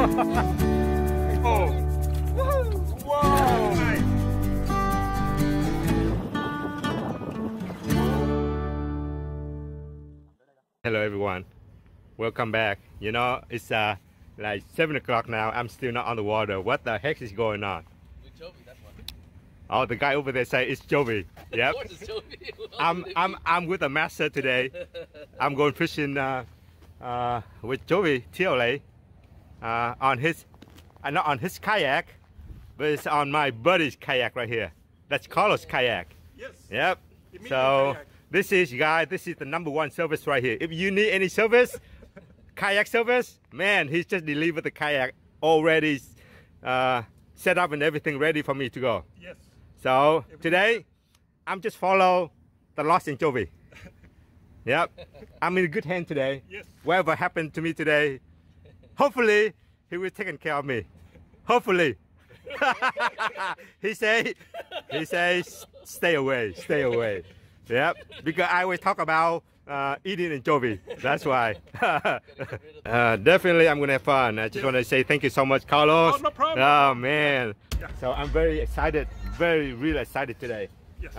Oh. Whoa. Hello everyone, welcome back. You know, it's like 7 o'clock now. I'm still not on the water. What the heck is going on? With Jovi, that's one. Oh, the guy over there say it's Jovi. Yep. Of course it's Jovi. I'm with the master today. I'm going fishing with Jovi TLA on his not on his kayak, but it's on my buddy's kayak right here. That's Carlos' kayak. Yes. Yep. So kayak. this is, guys, this is the #1 service right here. If you need any service, kayak service, man, he's just delivered the kayak already set up and everything ready for me to go. Yes. So today, I'm just follow the Lost Anchovy. Yep. I'm in good hand today. Yes. Whatever happened to me today, hopefully he will take care of me. Hopefully. he say stay away, stay away. Yep, because I always talk about eating anchovy. That's why. Definitely, I'm gonna have fun. I just want to say thank you so much, Carlos. Oh, no problem. Oh man. Yeah. So I'm very excited, really excited today. Yes.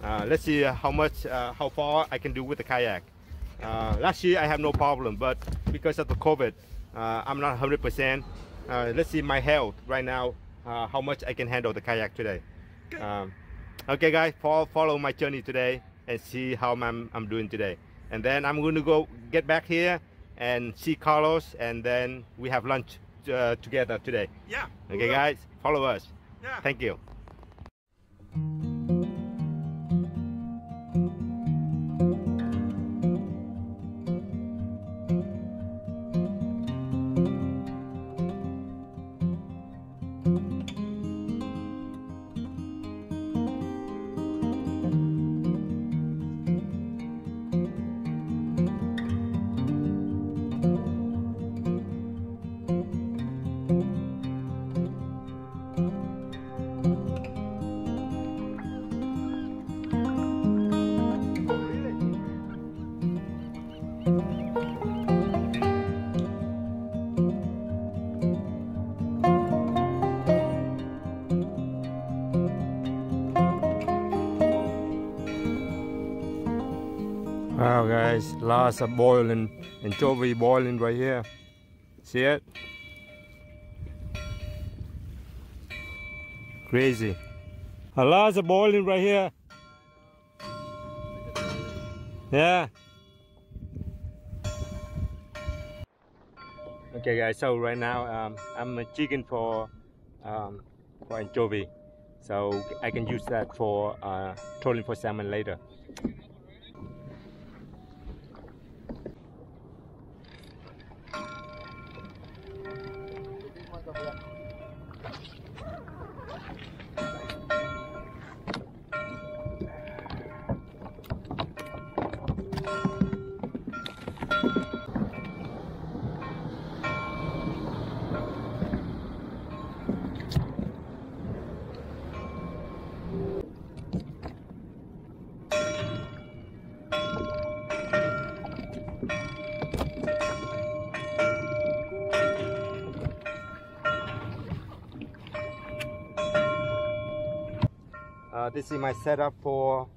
Let's see how far I can do with the kayak. Last year I have no problem, but because of the COVID, I'm not 100%. Let's see my health right now, how much I can handle the kayak today. Okay guys, follow my journey today and see how I'm doing today. And then I'm going to go get back here and see Carlos, and then we have lunch together today. Yeah. Okay guys, follow us. Yeah. Thank you. Wow guys, lots of boiling anchovy boiling right here. See it? Crazy. A lot of boiling right here. Yeah. Okay guys, so right now I'm jigging for anchovy, so I can use that for trolling for salmon later. This is my setup for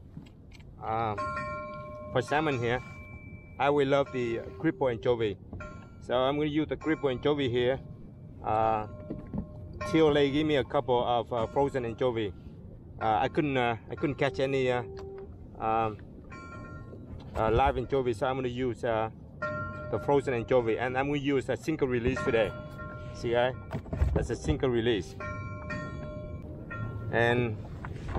salmon here. I will love the cripple anchovy, so I'm going to use the cripple anchovy here. TLA gave me a couple of frozen anchovy. I couldn't catch any live anchovy, so I'm going to use the frozen anchovy, and I'm going to use a single release today. See guys, that's a single release, and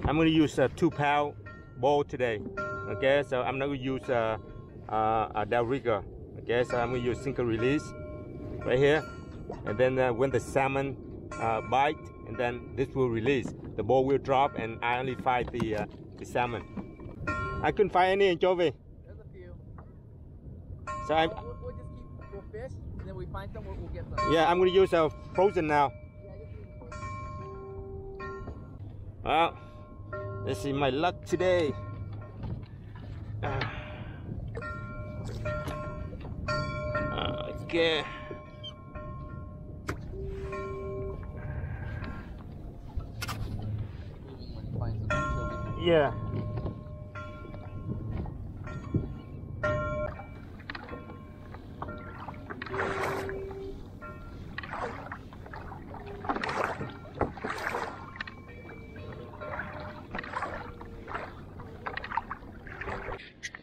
I'm going to use a 2-pound bowl today. Okay, so I'm not going to use a Del Rigger. Okay, so I'm going to use single release right here, and then when the salmon bite, and then this will release, the ball will drop, and I only find the salmon. I couldn't find any anchovy. There's a few. So we'll just we'll fish, and then we find some, we'll get some. Yeah, I'm going to use a frozen now. Yeah, just use frozen. Well, let's see my luck today. Okay. Yeah.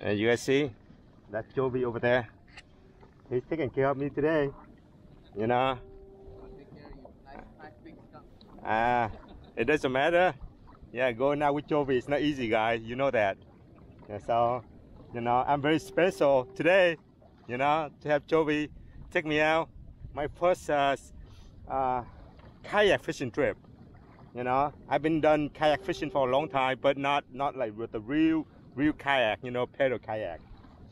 And you guys see that Joby over there? He's taking care of me today. You know. I'll take care of you. Nice big skunk. It doesn't matter. Yeah, going out with Joby is not easy, guys. You know that. Yeah, so, you know, I'm very special today. You know, to have Joby take me out. My first kayak fishing trip. You know, I've been done kayak fishing for a long time, but not like with the real kayak. You know, pedal kayak.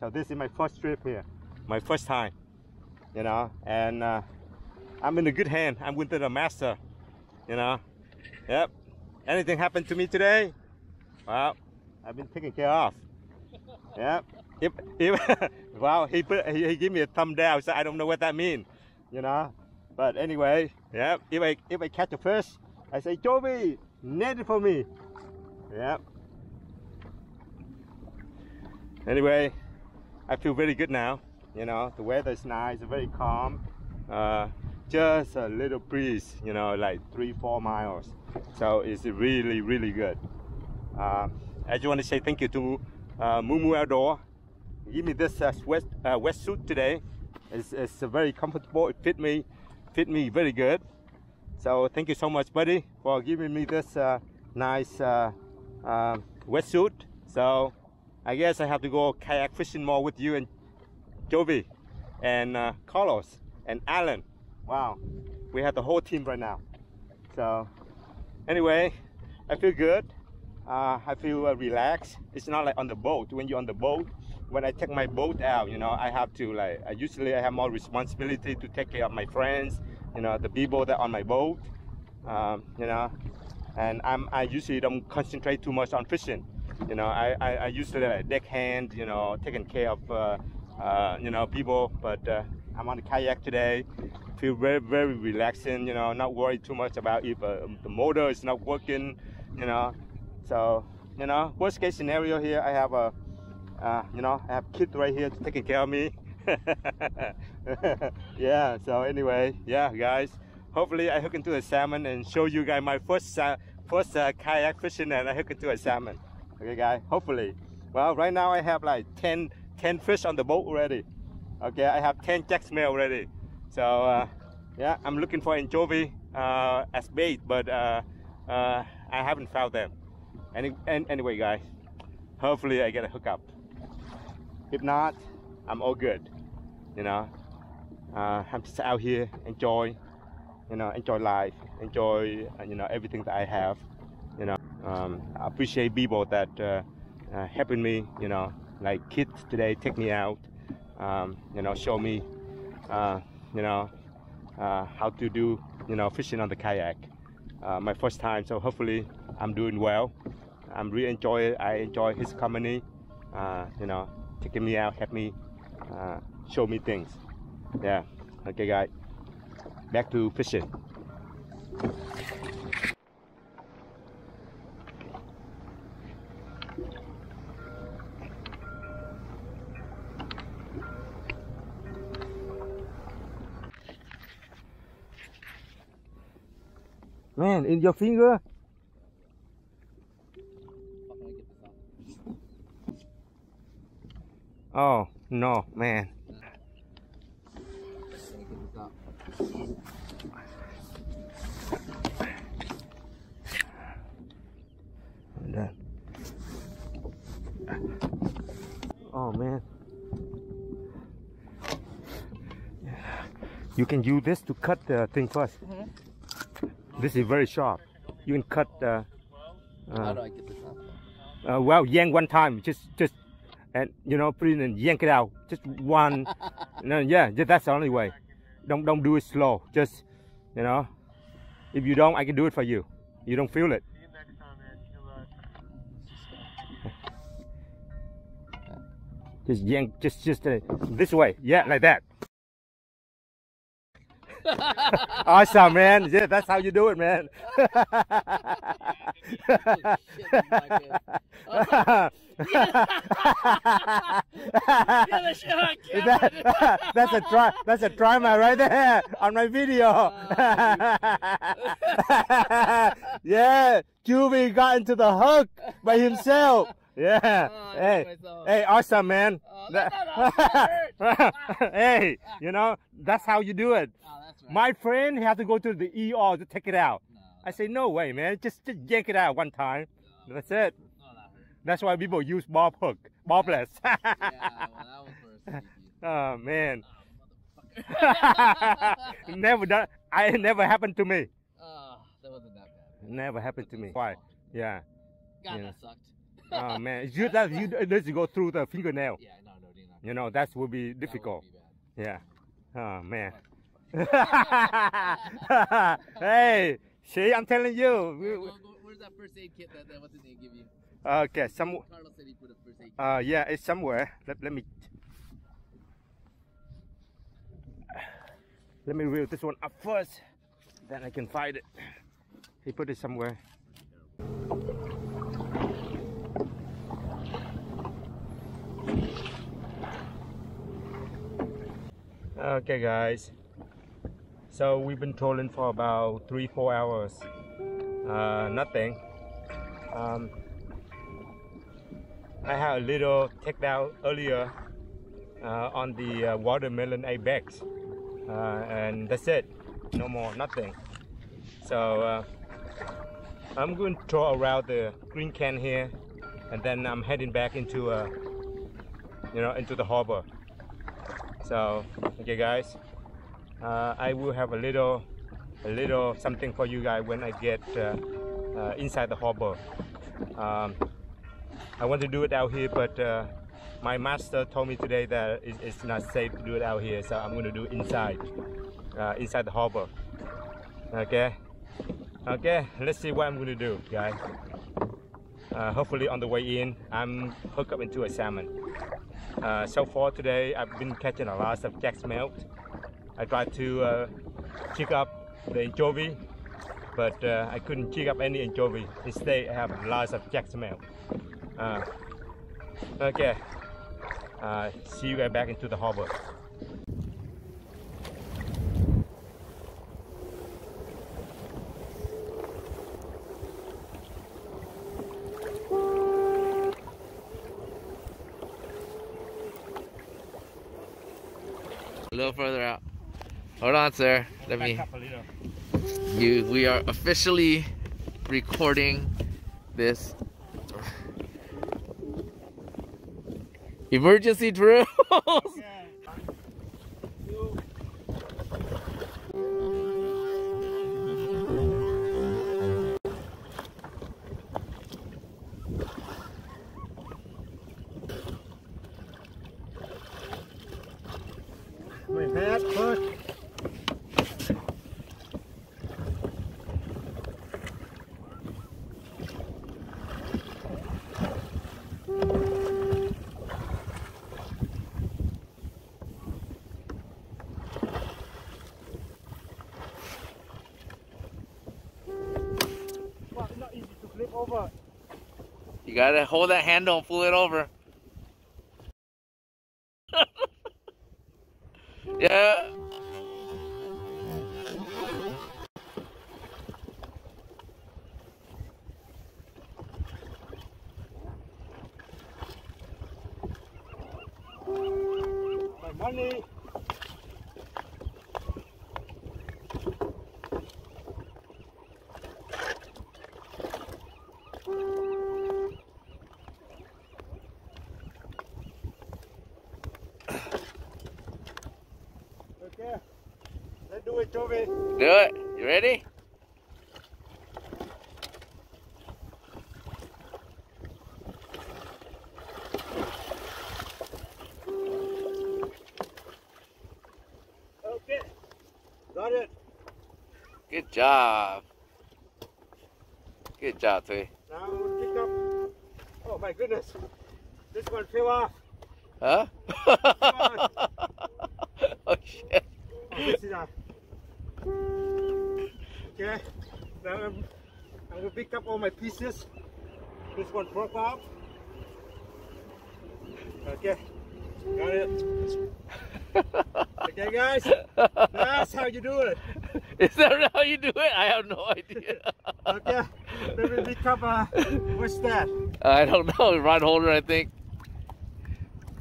So this is my first trip here, my first time. You know, and I'm in a good hand. I'm with the master. You know, yep. Anything happened to me today? Well, I've been taken care of. Yep. If wow, he gave me a thumb down, so I don't know what that means. You know, but anyway, yeah. If I catch a fish, I say, Joby, net it for me. Yeah. Anyway, I feel very good now. You know, the weather is nice, very calm. Just a little breeze. You know, like 3-4 miles. So it's really, really good. I just want to say thank you to Moo Moo Outdoors. Give me this wetsuit today. It's very comfortable. It fit me very good. So thank you so much, buddy, for giving me this nice wetsuit. So I guess I have to go kayak fishing more with you and Joby and Carlos and Alan. Wow, we have the whole team right now. So anyway, I feel good. I feel relaxed. It's not like on the boat. When you're on the boat, when I take my boat out, you know, I have to like, usually I have more responsibility to take care of my friends, you know, the people that are on my boat, you know, and I usually don't concentrate too much on fishing. You know, I usually like deckhand, you know, taking care of, you know, people, but I'm on the kayak today. Feel very, very relaxing, you know, not worried too much about if the motor is not working, you know. So, you know, worst case scenario here, I have a, you know, I have kids right here taking care of me. Yeah, so anyway, yeah, guys, hopefully I hook into a salmon and show you guys my first kayak fishing and I hook into a salmon. Okay, guys, hopefully. Well, right now I have like 10 fish on the boat already. Okay, I have 10 jack snail already. So, yeah, I'm looking for anchovy as bait, but I haven't found them. Anyway, guys, hopefully I get a hookup. If not, I'm all good. You know, I'm just out here, enjoy, you know, enjoy life, enjoy, you know, everything that I have. You know, I appreciate people that helping me. You know, like kids today take me out. You know, show me, you know, how to do, you know, fishing on the kayak. My first time, so hopefully I'm doing well. I'm really enjoy it. I enjoy his company. You know, taking me out, help me, show me things. Yeah. Okay, guys. Back to fishing. Man, in your finger. Oh no, man. Oh man. You can use this to cut the thing first. This is very sharp. You can cut the. How do I get this off? Well, yank one time, just, and you know, put it in and yank it out. Just one. No, yeah, that's the only way. Don't do it slow. Just, you know, if you don't, I can do it for you. You don't feel it. Just yank, just this way. Yeah, like that. Awesome, man. Yeah, that's how you do it, man. That's a drama right there on my video. Yeah, Juvie got into the hook by himself. Yeah. Hey, awesome, man. Hey, you know, that's how you do it. That's right. My friend had to go to the ER to take it out. I say, no way, man. Just yank it out one time. That's it. That's why people use bob hook, bobless. Yeah, well, that was for a sabiki. Oh man. Never done. It never happened to me. That wasn't that bad. Never happened to me. Why? Yeah. God, Yeah. that sucked. Oh man, you let you go through the fingernail. Yeah, no, not. You know that would be difficult. That would be bad. Yeah. Oh man. Hey, see, I'm telling you. Where's that first aid kit that what's his name give you? Okay, Carlos said he put a first aid kit. Yeah, it's somewhere. Let me reel this one up first, then I can find it. He put it somewhere. Okay, guys. So we've been trolling for about 3-4 hours. Nothing. I had a little takedown earlier on the watermelon apex, and that's it. No more, nothing. So I'm going to throw around the green can here, and then I'm heading back into into the harbor. So okay, guys, I will have a little something for you guys when I get inside the harbor. I want to do it out here, but my master told me today that it's not safe to do it out here, so I'm going to do it inside the harbor. Okay, let's see what I'm going to do, guys. Hopefully on the way in, I'm hooked up into a salmon. So far today, I've been catching a lot of jack smelt. I tried to jig up the anchovy, but I couldn't jig up any anchovy. Instead, I have lots of jack smelt. Okay, see you guys back into the harbor. A little further out. Hold on, sir. Let me. We are officially recording this emergency drills. My hat, fuck. Well, it's not easy to flip over. You gotta hold that handle and pull it over. Yeah. My money. Okay, let's do it, Jovi. Do it. You ready? Okay, got it. Good job. Good job, Tui. Now we'll pick up. Oh my goodness, this one fell off. Huh? Oh shit. Oh, this is a Okay, now I'm gonna pick up all my pieces. This one broke off. Okay, got it. Okay, guys, that's how you do it. Is that how you do it? I have no idea. Okay, let me pick up. What's that? I don't know. Rod holder, I think.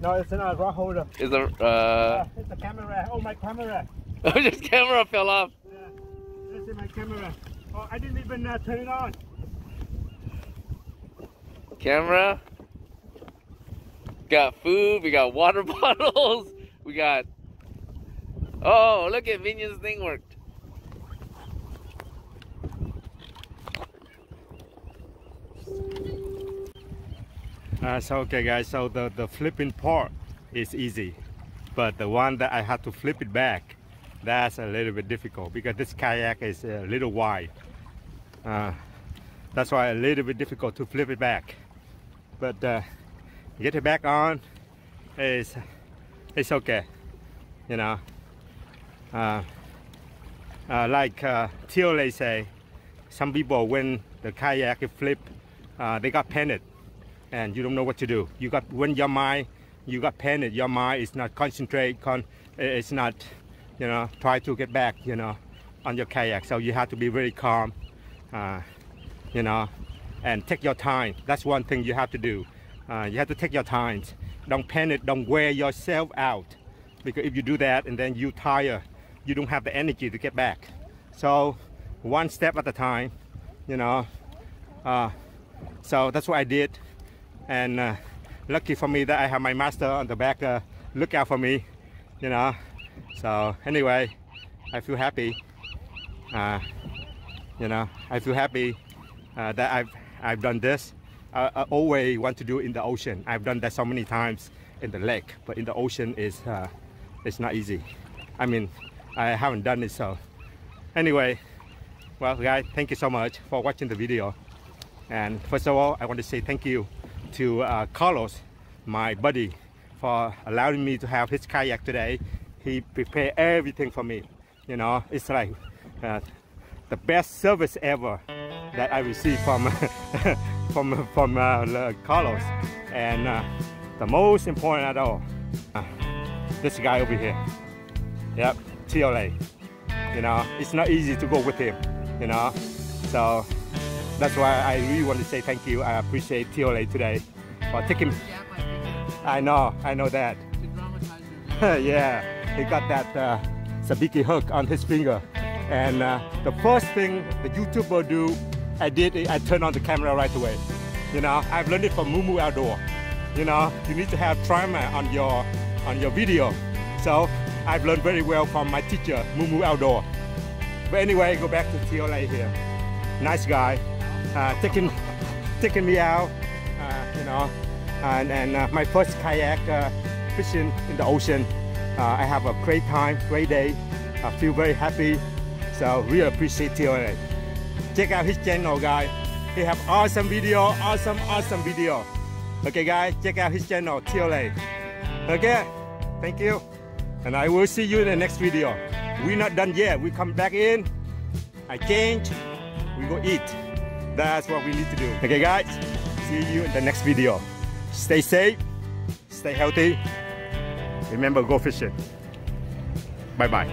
No, it's not a rod holder. Is a it's a camera. Oh, my camera. Oh, this camera fell off. Yeah, this is my camera. Oh, I didn't even turn it on. Camera. Got food. We got water bottles. We got. Oh, look at Vinyan's thing worked. So okay, guys. So the flipping part is easy, but the one that I had to flip it back, that's a little bit difficult because this kayak is a little wide. That's why a little bit difficult to flip it back. But get it back on is it's okay, you know. Like TLA say, some people when the kayak is flipped, they got panicked and you don't know what to do. You got when your mind, you got panicked. Your mind is not concentrate. It's not, you know, try to get back, you know, on your kayak. So you have to be very calm, you know, and take your time. That's one thing you have to do. You have to take your time. Don't panic. Don't wear yourself out, because if you do that and then you tire, you don't have the energy to get back. So one step at a time, you know. So that's what I did, and lucky for me that I have my master on the back look out for me, you know. So anyway, I feel happy, you know. I feel happy that I've done this. I always want to do it in the ocean. I've done that so many times in the lake, but in the ocean is it's not easy. I mean, I haven't done it. So anyway, well guys, thank you so much for watching the video. And first of all, I want to say thank you to Carlos, my buddy, for allowing me to have his kayak today. He prepared everything for me. You know, it's like the best service ever that I received from from Carlos. And the most important at all, this guy over here. Yep, TLA. You know, it's not easy to go with him, you know. So that's why I really want to say thank you. I appreciate TLA today for taking. I know that. Yeah, he got that sabiki hook on his finger. And the first thing the YouTuber do, I turned on the camera right away. You know, I've learned it from Moo Moo Outdoors. You know, you need to have timer on your video. So I've learned very well from my teacher, Moo Moo Outdoors. But anyway, go back to TLA here. Nice guy, taking me out, you know, and my first kayak fishing in the ocean. I have a great time, great day. I feel very happy. So really appreciate TLA. Check out his channel, guys. He have awesome video, awesome video. Okay, guys, check out his channel, TLA. Okay, thank you. And I will see you in the next video. We're not done yet. We come back in, I change, we go eat. That's what we need to do. Okay, guys, see you in the next video. Stay safe, stay healthy. Remember, go fishing. Bye-bye.